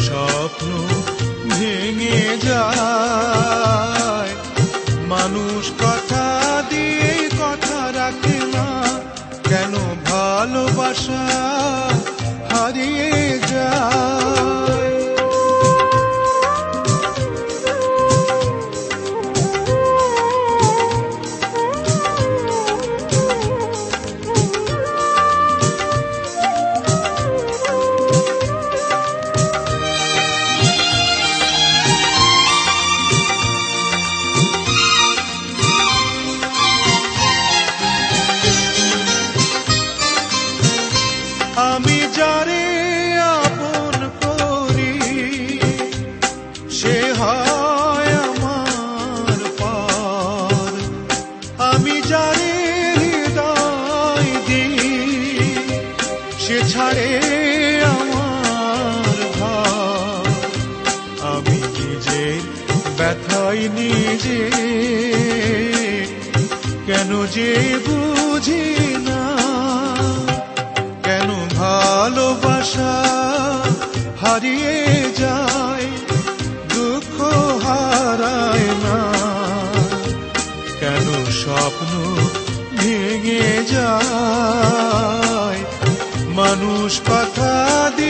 স্বপ্ন ভেঙে যায়। মানুষ কথা দিয়ে কথা রাখে না, কেন ভালোবাসা হারিয়ে যায়। আমি যারে আপন করি সে হয় আমার পর, আমি যারে হৃদয় দিই সে ছাড়ে আমার ঘর। আমি নিজের ব্যথায় নিজে কেন যে বুঝি না, কেন ভালোবাসা হারিয়ে যায়, দুঃখ হারায় না, কেন স্বপ্ন ভেঙে যায়। মানুষ কথা দিয়ে